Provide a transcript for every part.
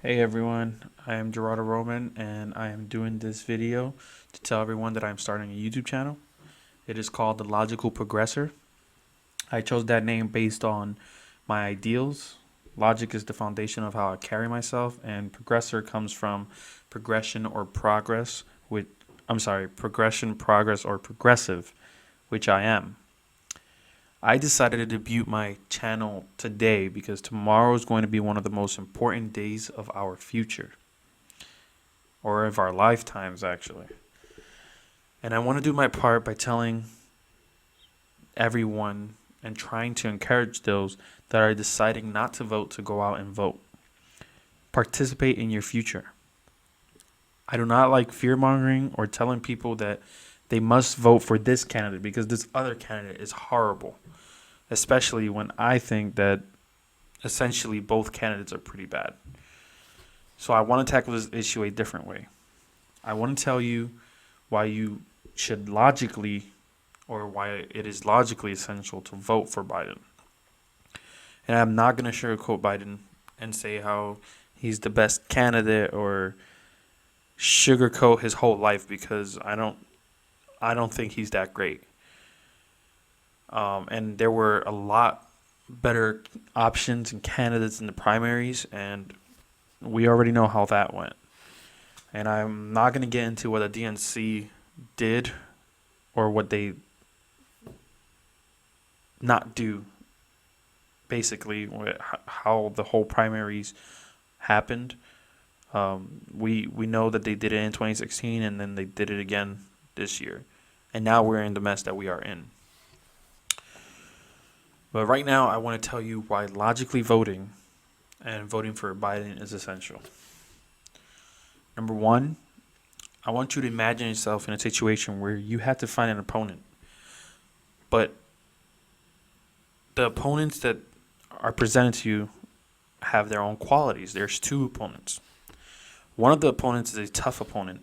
Hey everyone, I am Gerardo Roman and I am doing this video to tell everyone that I'm starting a YouTube channel. It is called The Logical Progressor. I chose that name based on my ideals. Logic is the foundation of how I carry myself, and progressor comes from progression or progress, progression, progress, or progressive, which I am. I decided to debut my channel today because tomorrow is going to be one of the most important days of our future, or of our lifetimes, actually. And I want to do my part by telling everyone and trying to encourage those that are deciding not to vote to go out and vote. Participate in your future. I do not like fear mongering or telling people that they must vote for this candidate because this other candidate is horrible, especially when I think that essentially both candidates are pretty bad. So I want to tackle this issue a different way. I want to tell you why you should logically, or why it is logically essential to vote for Biden. And I'm not going to sugarcoat Biden and say how he's the best candidate or sugarcoat his whole life because I don't think he's that great. And there were a lot better options and candidates in the primaries, and we already know how that went. And I'm not going to get into what the DNC did or what they not do, basically, how the whole primaries happened. We know that they did it in 2016 and then they did it again this year. And now we're in the mess that we are in. But right now, I want to tell you why logically voting and voting for Biden is essential. Number one, I want you to imagine yourself in a situation where you had to find an opponent. But the opponents that are presented to you have their own qualities. There's two opponents. One of the opponents is a tough opponent,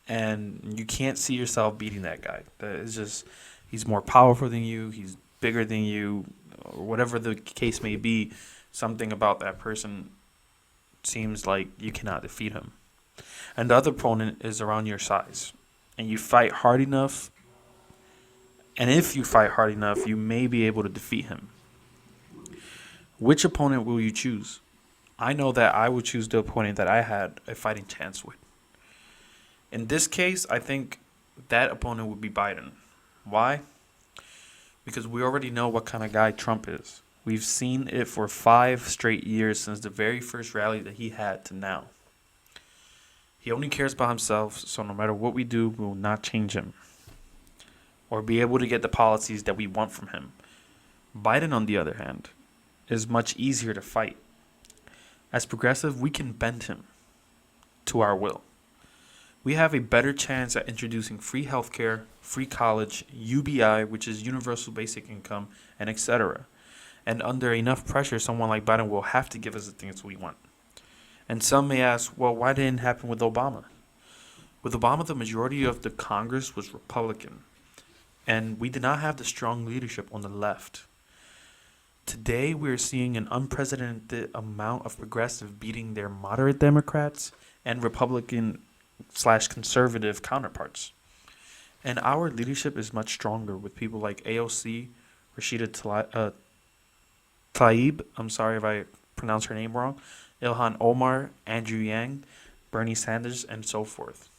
and you can't see yourself beating that guy. That is just, he's more powerful than you, he's bigger than you, or whatever the case may be. Something about that person seems like you cannot defeat him. And the other opponent is around your size, and you fight hard enough. And if you fight hard enough, you may be able to defeat him. Which opponent will you choose? I know that I would choose the opponent that I had a fighting chance with. In this case, I think that opponent would be Biden. Why? Because we already know what kind of guy Trump is. We've seen it for 5 straight years since the very first rally that he had to now. He only cares about himself, so no matter what we do, we will not change him or be able to get the policies that we want from him. Biden, on the other hand, is much easier to fight. As progressive, we can bend him to our will. We have a better chance at introducing free healthcare, free college, UBI, which is universal basic income, and etc. And under enough pressure, someone like Biden will have to give us the things we want. And some may ask, well, why didn't it happen with Obama? With Obama, the majority of the Congress was Republican, and we did not have the strong leadership on the left. Today, we're seeing an unprecedented amount of progressive beating their moderate Democrats and Republican/conservative counterparts. And our leadership is much stronger with people like AOC, Tlaib, I'm sorry if I pronounce her name wrong, Ilhan Omar, Andrew Yang, Bernie Sanders, and so forth.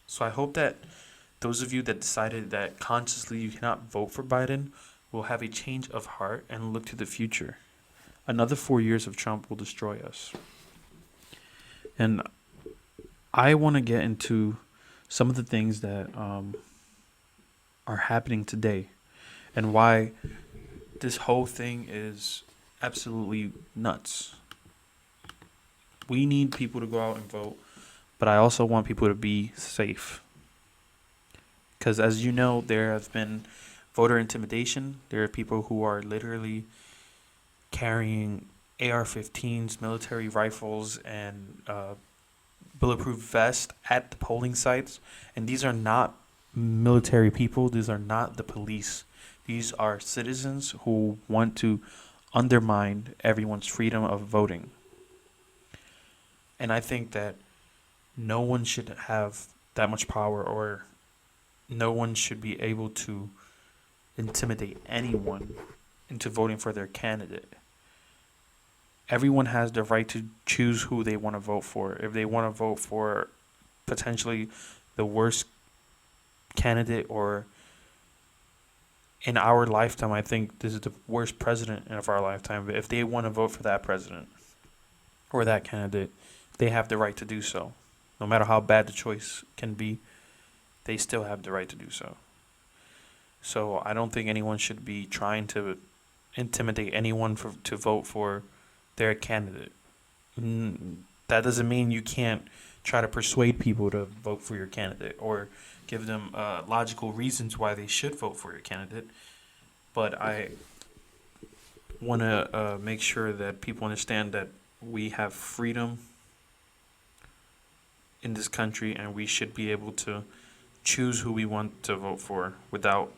So I hope that those of you that decided that consciously you cannot vote for Biden will have a change of heart and look to the future. Another 4 years of Trump will destroy us. And I want to get into some of the things that are happening today and why this whole thing is absolutely nuts. We need people to go out and vote, but I also want people to be safe. Because as you know, there have been voter intimidation. There are people who are literally carrying AR-15s, military rifles, and bulletproof vests at the polling sites. And these are not military people. These are not the police. These are citizens who want to undermine everyone's freedom of voting. And I think that no one should have that much power, or no one should be able to intimidate anyone into voting for their candidate. Everyone has the right to choose who they want to vote for. If they want to vote for potentially the worst candidate, or in our lifetime, I think this is the worst president of our lifetime. But if they want to vote for that president or that candidate, they have the right to do so. No matter how bad the choice can be, they still have the right to do so. So I don't think anyone should be trying to intimidate anyone to vote for their candidate. That doesn't mean you can't try to persuade people to vote for your candidate, or give them logical reasons why they should vote for your candidate. But I want to make sure that people understand that we have freedom in this country, and we should be able to choose who we want to vote for without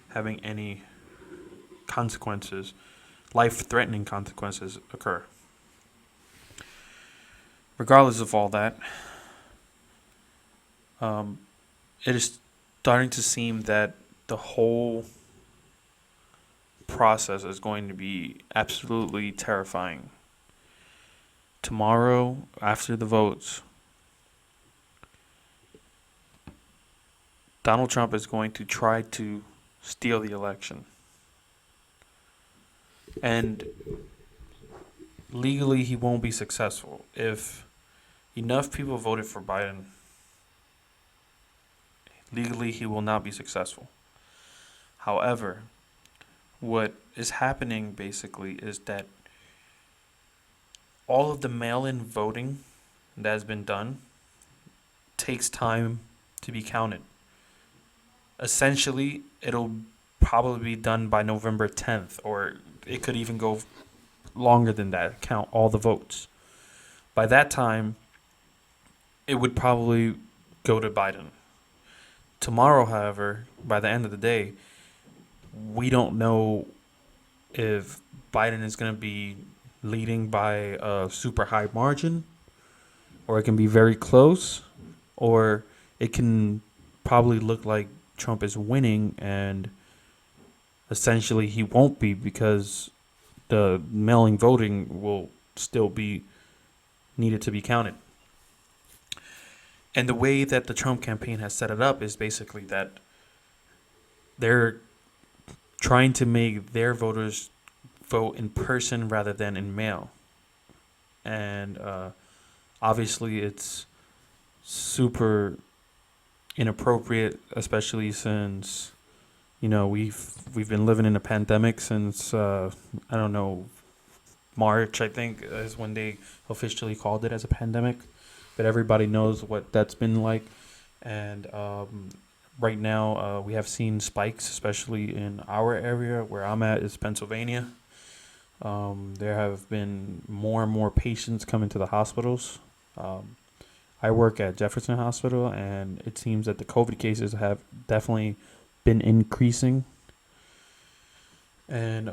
having any consequences, life-threatening consequences occur. Regardless of all that, it is starting to seem that the whole process is going to be absolutely terrifying. Tomorrow, after the votes, Donald Trump is going to try to steal the election. And legally, he won't be successful. If enough people voted for Biden, legally, he will not be successful. However, what is happening basically is that all of the mail-in voting that has been done takes time to be counted. Essentially, it'll probably be done by November 10th, or it could even go longer than that, count all the votes. By that time, it would probably go to Biden. Tomorrow, however, by the end of the day, we don't know if Biden is going to be leading by a super high margin, or it can be very close, or it can probably look like Trump is winning, and essentially he won't be, because the mail-in voting will still be needed to be counted. And the way that the Trump campaign has set it up is basically that they're trying to make their voters vote in person rather than in mail. And obviously it's super inappropriate, especially since we've been living in a pandemic since I don't know, March, I think, is when they officially called it as a pandemic. But everybody knows what that's been like. And right now we have seen spikes, especially in our area where I'm at, is Pennsylvania. There have been more and more patients coming to the hospitals. I work at Jefferson Hospital, and it seems that the COVID cases have definitely been increasing. And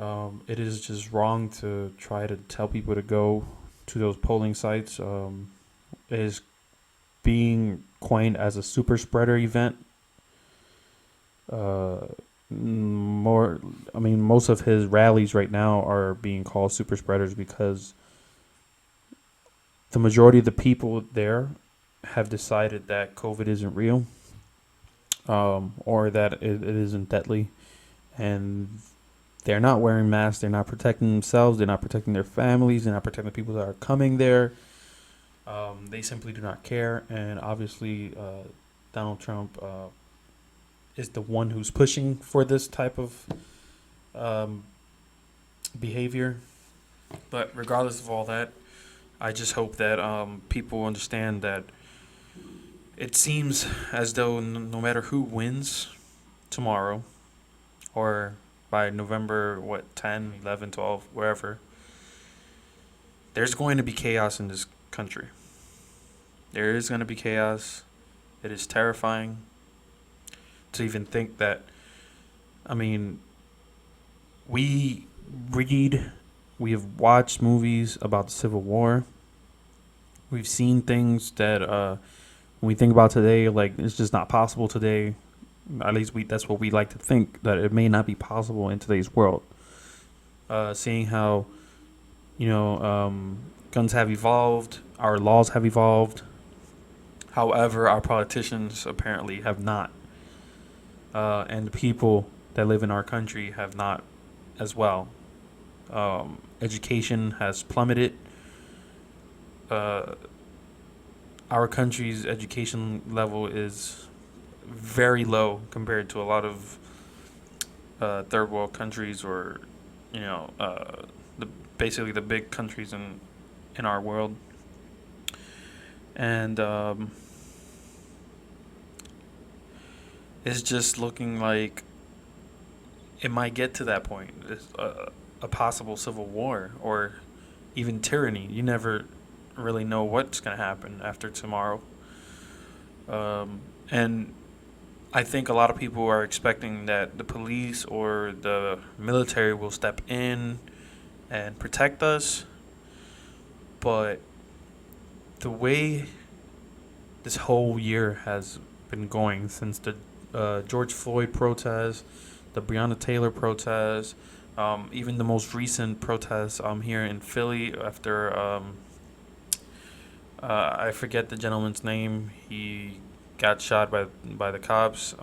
it is just wrong to try to tell people to go to those polling sites. It is being coined as a super spreader event. Most of his rallies right now are being called super spreaders because the majority of the people there have decided that COVID isn't real, or that it isn't deadly, and they're not wearing masks. They're not protecting themselves. They're not protecting their families. They're not protecting the people that are coming there. They simply do not care, and obviously Donald Trump is the one who's pushing for this type of behavior. But regardless of all that, I just hope that people understand that it seems as though no matter who wins tomorrow, or by November 10, 11, 12, wherever, there's going to be chaos in this country. There is going to be chaos. It is terrifying to even think that. We have watched movies about the Civil War. We've seen things that when we think about today, like it's just not possible today. At least that's what we like to think, that it may not be possible in today's world. Seeing how guns have evolved, our laws have evolved. However, our politicians apparently have not, and the people that live in our country have not as well. Education has plummeted. Uh, our country's education level is very low compared to a lot of third world countries, or the basically the big countries in our world. And it's just looking like it might get to that point. It's a possible civil war or even tyranny. You never really know what's going to happen after tomorrow. And I think a lot of people are expecting that the police or the military will step in and protect us. But the way this whole year has been going, since the George Floyd protest, the Breonna Taylor protest, even the most recent protest here in Philly after I forget the gentleman's name. He got shot by the cops,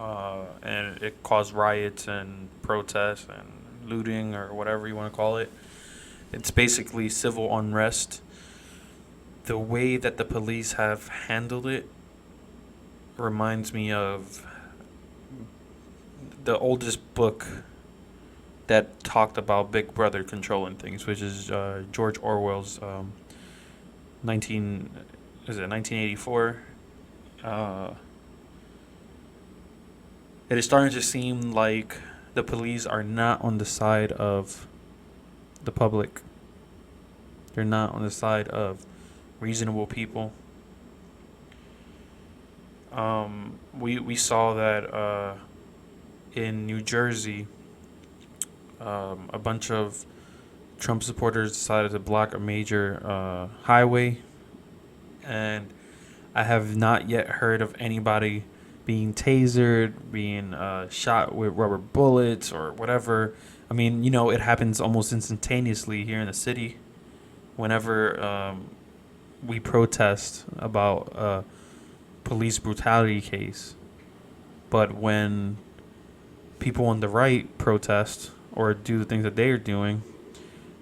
and it caused riots and protests and looting, or whatever you want to call it. It's basically civil unrest. The way that the police have handled it reminds me of the oldest book that talked about Big Brother controlling things, which is George Orwell's 1984. It is starting to seem like the police are not on the side of the public. They're not on the side of reasonable people. We saw that in New Jersey, a bunch of Trump supporters decided to block a major highway, and I have not yet heard of anybody being tasered, being shot with rubber bullets or whatever. I mean, it happens almost instantaneously here in the city. Whenever we protest about a police brutality case, but when people on the right protest or do the things that they are doing,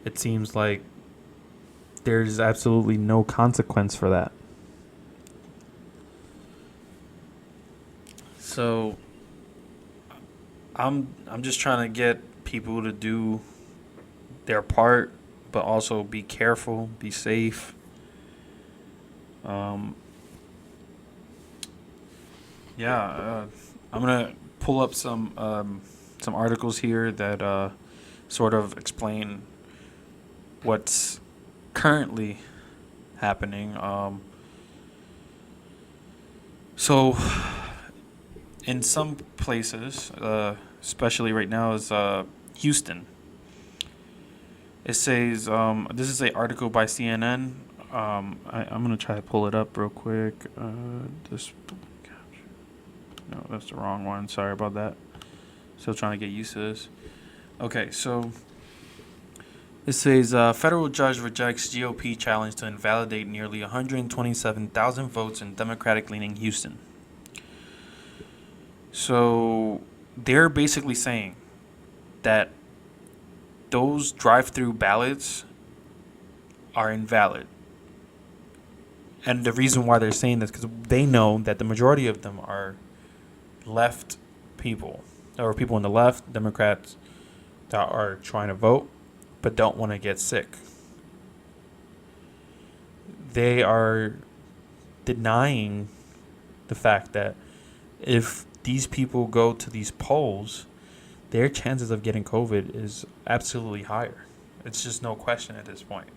it seems like there's absolutely no consequence for that. So I'm just trying to get people to do their part, but also be careful, be safe. I'm gonna pull up some articles here that sort of explain what's currently happening. So in some places, especially right now, is Houston. It says this is an article by CNN. I'm gonna try to pull it up real quick. No, that's the wrong one. Sorry about that. Still trying to get used to this. Okay, so it says federal judge rejects GOP challenge to invalidate nearly 127,000 votes in Democratic-leaning Houston. So they're basically saying that those drive-through ballots are invalid. And the reason why they're saying this is because they know that the majority of them are left people, or people on the left, Democrats, that are trying to vote but don't want to get sick. They are denying the fact that if these people go to these polls, their chances of getting COVID is absolutely higher. It's just no question at this point.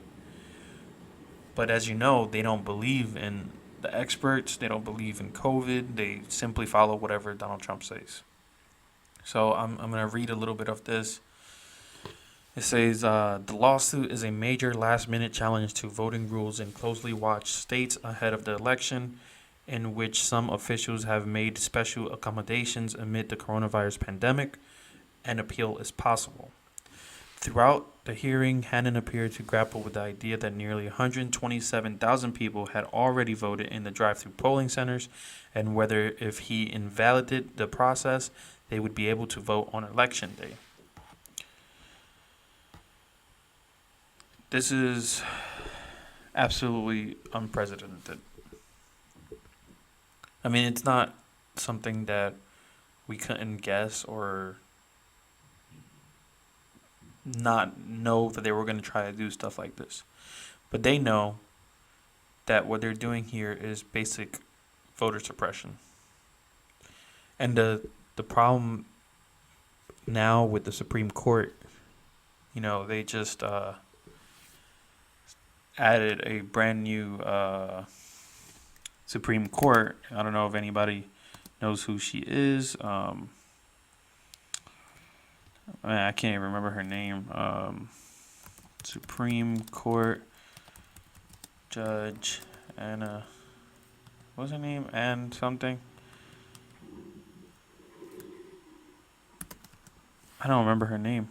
But as you know, they don't believe in the experts. They don't believe in COVID. They simply follow whatever Donald Trump says. So I'm going to read a little bit of this. It says the lawsuit is a major last-minute challenge to voting rules in closely watched states ahead of the election, in which some officials have made special accommodations amid the coronavirus pandemic. An appeal is possible. Throughout the hearing, Hannon appeared to grapple with the idea that nearly 127,000 people had already voted in the drive-through polling centers, and whether if he invalidated the process, they would be able to vote on election day. This is absolutely unprecedented. I mean, it's not something that we couldn't guess or not know that they were going to try to do stuff like this. But they know that what they're doing here is basic voter suppression. And the problem now with the Supreme Court, they just added a brand new Supreme Court. I don't know if anybody knows who she is. I can't even remember her name. Supreme Court Judge Anna. What's her name? Ann something. I don't remember her name.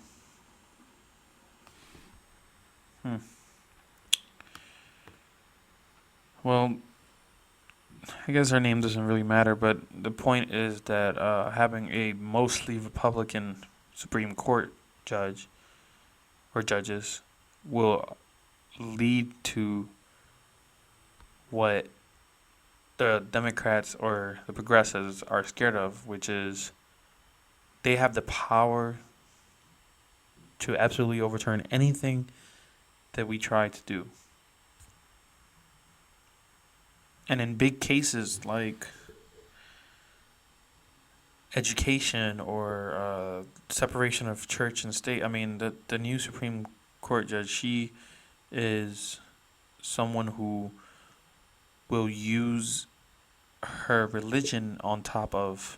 Well, I guess her name doesn't really matter, but the point is that having a mostly Republican Supreme Court judge or judges will lead to what the Democrats or the progressives are scared of, which is they have the power to absolutely overturn anything that we try to do. And in big cases like education or separation of church and state, I mean, the new Supreme Court judge, she is someone who will use her religion on top of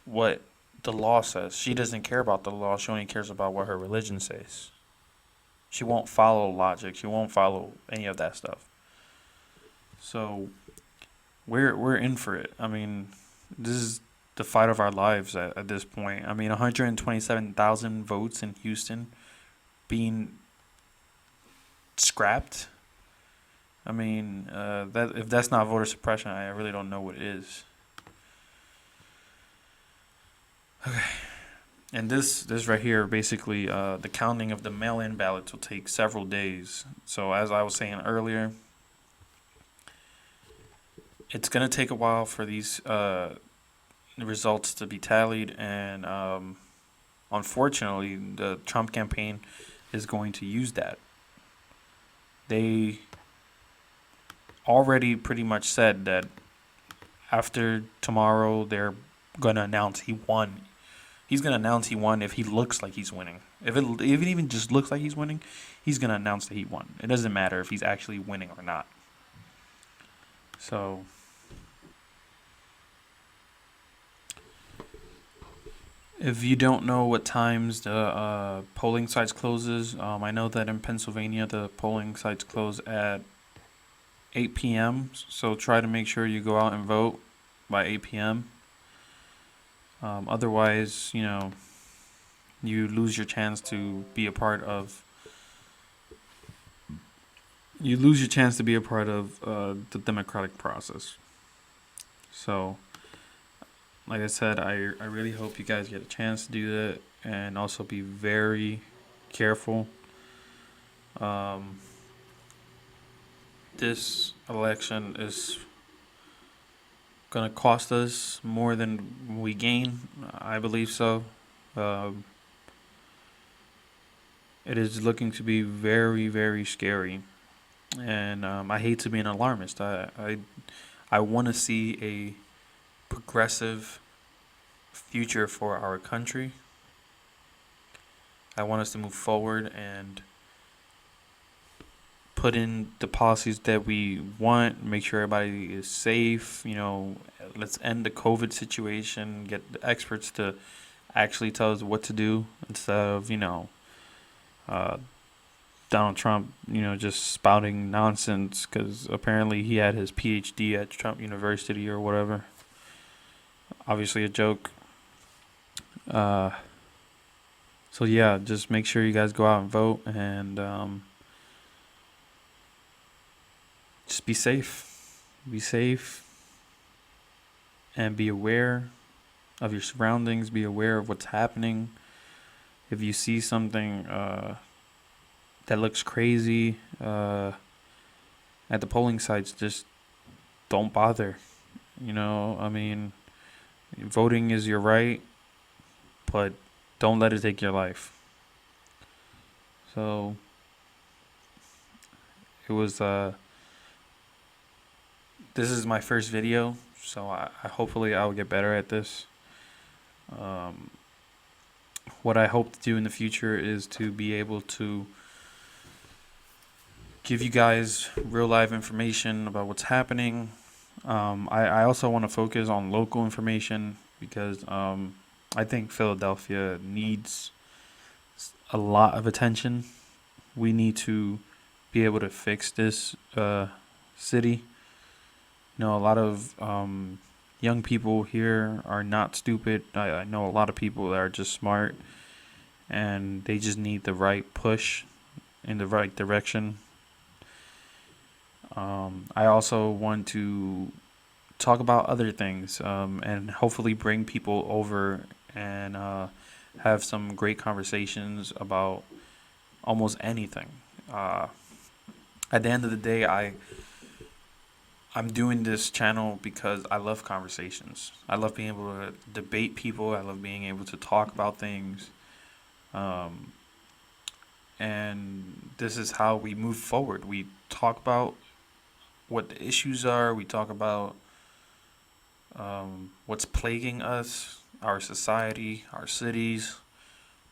what the law says. She doesn't care about the law. She only cares about what her religion says. She won't follow logic. She won't follow any of that stuff. So we're in for it. I mean, this is the fight of our lives at this point. I mean, 127,000 votes in Houston being scrapped. I mean, that if that's not voter suppression, I really don't know what is. Okay. And this right here, basically, the counting of the mail-in ballots will take several days. So as I was saying earlier, it's going to take a while for these results to be tallied. And unfortunately, the Trump campaign is going to use that. They already pretty much said that after tomorrow, they're going to announce he won. He's going to announce he won if he looks like he's winning. If it even just looks like he's winning, he's going to announce that he won. It doesn't matter if he's actually winning or not. So if you don't know what times the polling sites closes, I know that in Pennsylvania the polling sites close at 8 p.m. So try to make sure you go out and vote by 8 p.m. Otherwise, you lose your chance to be a part of. You lose your chance to be a part of the democratic process. So, like I said, I really hope you guys get a chance to do that, and also be very careful. This election is gonna cost us more than we gain. I believe so. It is looking to be very, very scary, and I hate to be an alarmist. I want to see a progressive future for our country. I want us to move forward and put in the policies that we want, make sure everybody is safe. Let's end the COVID situation, get the experts to actually tells what to do instead of, uh, Donald Trump, just spouting nonsense because apparently he had his PhD at Trump University or whatever. Obviously a joke. Uh, so yeah, just make sure you guys go out and vote, and just be safe. Be safe and be aware of your surroundings. Be aware of what's happening. If you see something that looks crazy at the polling sites, just don't bother. I mean, voting is your right, but don't let it take your life. So it was. This is my first video, so I hopefully I'll get better at this. Um, what I hope to do in the future is to be able to give you guys real live information about what's happening. I also want to focus on local information because I think Philadelphia needs a lot of attention. We need to be able to fix this city. A lot of young people here are not stupid. I know a lot of people that are just smart, and they just need the right push in the right direction. I also want to talk about other things and hopefully bring people over and have some great conversations about almost anything. At the end of the day, I'm doing this channel because I love conversations. I love being able to debate people. I love being able to talk about things. And this is how we move forward. We talk about what the issues are. We talk about what's plaguing us, our society, our cities.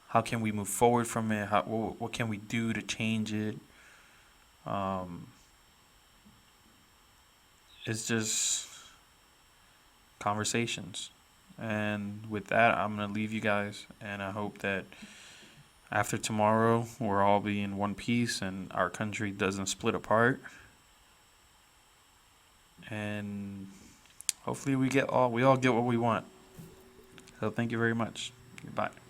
How can we move forward from it? What can we do to change it? It's just conversations. And with that, I'm going to leave you guys. And I hope that after tomorrow, we'll all be in one piece and our country doesn't split apart. And hopefully we all get what we want. So thank you very much. Goodbye.